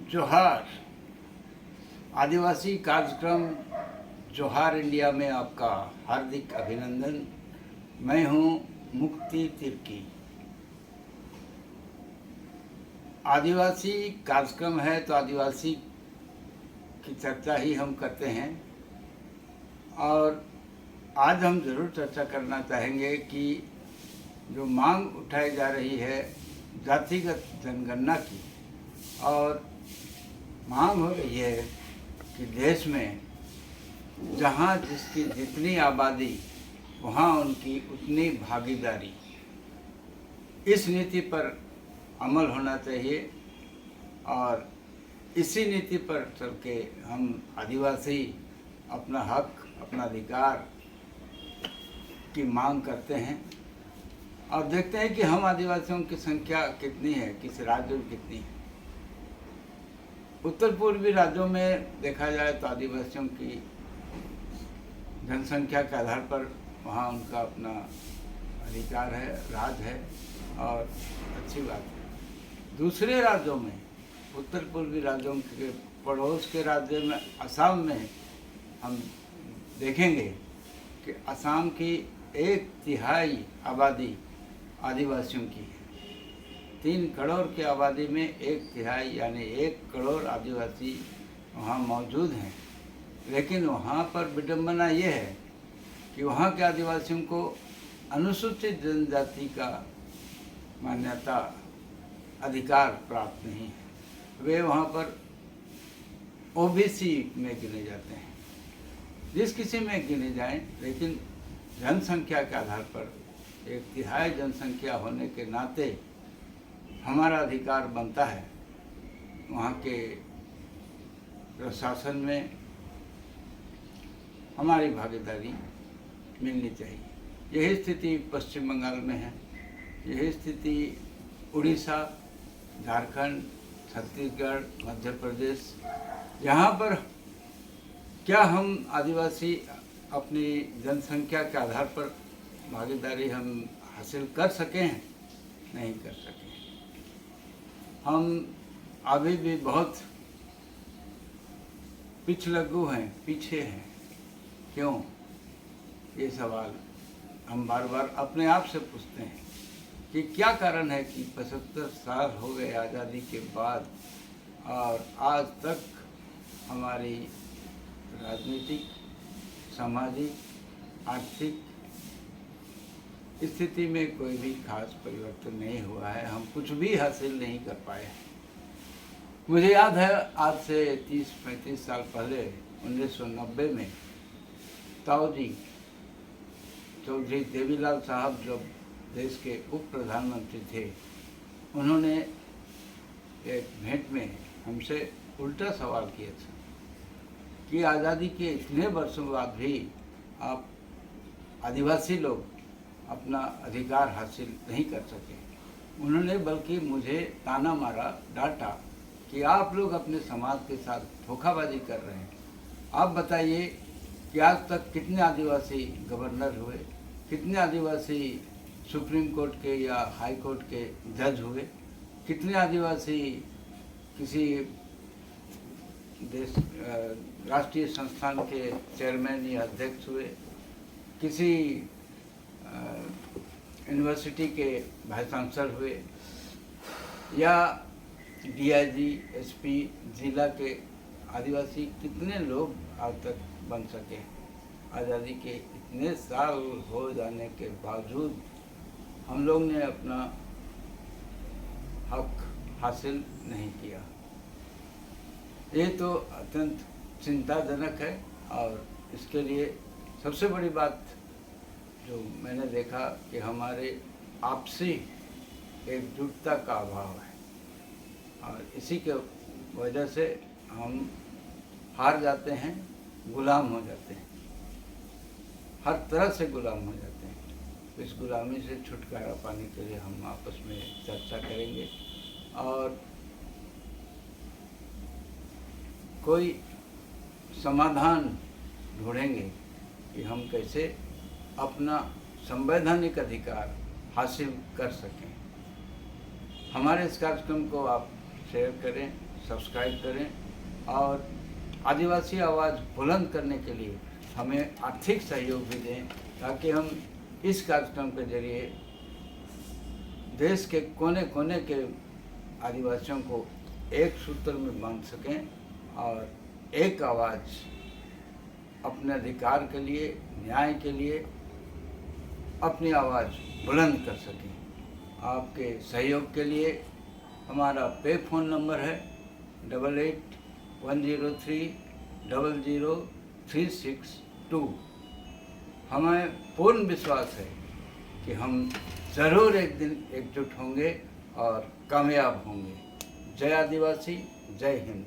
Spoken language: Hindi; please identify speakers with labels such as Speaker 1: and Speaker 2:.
Speaker 1: जोहार। आदिवासी कार्यक्रम जोहार इंडिया में आपका हार्दिक अभिनंदन। मैं हूं मुक्ति तिर्की। आदिवासी कार्यक्रम है तो आदिवासी की चर्चा ही हम करते हैं, और आज हम ज़रूर चर्चा करना चाहेंगे कि जो मांग उठाई जा रही है जातिगत जनगणना की, और मांग हो रही है कि देश में जहाँ जिसकी जितनी आबादी वहाँ उनकी उतनी भागीदारी, इस नीति पर अमल होना चाहिए। और इसी नीति पर चल के हम आदिवासी अपना हक, अपना अधिकार की मांग करते हैं, और देखते हैं कि हम आदिवासियों की संख्या कितनी है, किस राज्य में कितनी है। उत्तर पूर्वी राज्यों में देखा जाए तो आदिवासियों की जनसंख्या के आधार पर वहाँ उनका अपना अधिकार है, राज है, और अच्छी बात है। दूसरे राज्यों में, उत्तर पूर्वी राज्यों के पड़ोस के राज्य में, असम में हम देखेंगे कि असम की 1/3 आबादी आदिवासियों की है। 3 करोड़ की आबादी में 1/3 यानी 1 करोड़ आदिवासी वहाँ मौजूद हैं। लेकिन वहाँ पर विडंबना ये है कि वहाँ के आदिवासियों को अनुसूचित जनजाति का मान्यता, अधिकार प्राप्त नहीं है। वे वहाँ पर ओबीसी में गिने जाते हैं। जिस किसी में गिने जाएं, लेकिन जनसंख्या के आधार पर 1/3 जनसंख्या होने के नाते हमारा अधिकार बनता है वहाँ के प्रशासन में हमारी भागीदारी मिलनी चाहिए। यही स्थिति पश्चिम बंगाल में है, यही स्थिति उड़ीसा, झारखंड, छत्तीसगढ़, मध्य प्रदेश। यहाँ पर क्या हम आदिवासी अपनी जनसंख्या के आधार पर भागीदारी हम हासिल कर सके हैं? नहीं कर सके। हम अभी भी बहुत पिछलग्गू हैं, पीछे हैं। क्यों? ये सवाल हम बार बार अपने आप से पूछते हैं कि क्या कारण है कि 75 साल हो गए आज़ादी के बाद, और आज तक हमारी राजनीतिक, सामाजिक, आर्थिक स्थिति में कोई भी खास परिवर्तन नहीं हुआ है। हम कुछ भी हासिल नहीं कर पाए। मुझे याद है आज से 30-35 साल पहले 1990 में ताऊ जी, चौधरी देवीलाल साहब जब देश के उप प्रधानमंत्री थे, उन्होंने एक भेंट में हमसे उल्टा सवाल किया था कि आज़ादी के इतने वर्षों बाद भी आप आदिवासी लोग अपना अधिकार हासिल नहीं कर सके। उन्होंने बल्कि मुझे ताना मारा, डांटा कि आप लोग अपने समाज के साथ धोखाबाजी कर रहे हैं। आप बताइए कि आज तक कितने आदिवासी गवर्नर हुए, कितने आदिवासी सुप्रीम कोर्ट के या हाई कोर्ट के जज हुए, कितने आदिवासी किसी देश राष्ट्रीय संस्थान के चेयरमैन या अध्यक्ष हुए, किसी यूनिवर्सिटी के वाइस चांसलर हुए, या डीआईजी, एसपी, जिला के आदिवासी कितने लोग आज तक बन सके? आज़ादी के इतने साल हो जाने के बावजूद हम लोग ने अपना हक हासिल नहीं किया। ये तो अत्यंत चिंताजनक है। और इसके लिए सबसे बड़ी बात जो मैंने देखा कि हमारे आपसी एकजुटता का अभाव है, और इसी के वजह से हम हार जाते हैं, गुलाम हो जाते हैं, हर तरह से गुलाम हो जाते हैं। इस गुलामी से छुटकारा पाने के लिए हम आपस में चर्चा करेंगे और कोई समाधान ढूंढेंगे कि हम कैसे अपना संवैधानिक अधिकार हासिल कर सकें। हमारे इस कार्यक्रम को आप शेयर करें, सब्सक्राइब करें और आदिवासी आवाज़ बुलंद करने के लिए हमें आर्थिक सहयोग भी दें, ताकि हम इस कार्यक्रम के जरिए देश के कोने कोने के आदिवासियों को एक सूत्र में बांध सकें और एक आवाज़ अपने अधिकार के लिए, न्याय के लिए अपनी आवाज़ बुलंद कर सकें। आपके सहयोग के लिए हमारा पे फ़ोन नंबर है 88-103-00362। हमें पूर्ण विश्वास है कि हम ज़रूर एक दिन एकजुट होंगे और कामयाब होंगे। जय आदिवासी, जय हिंद।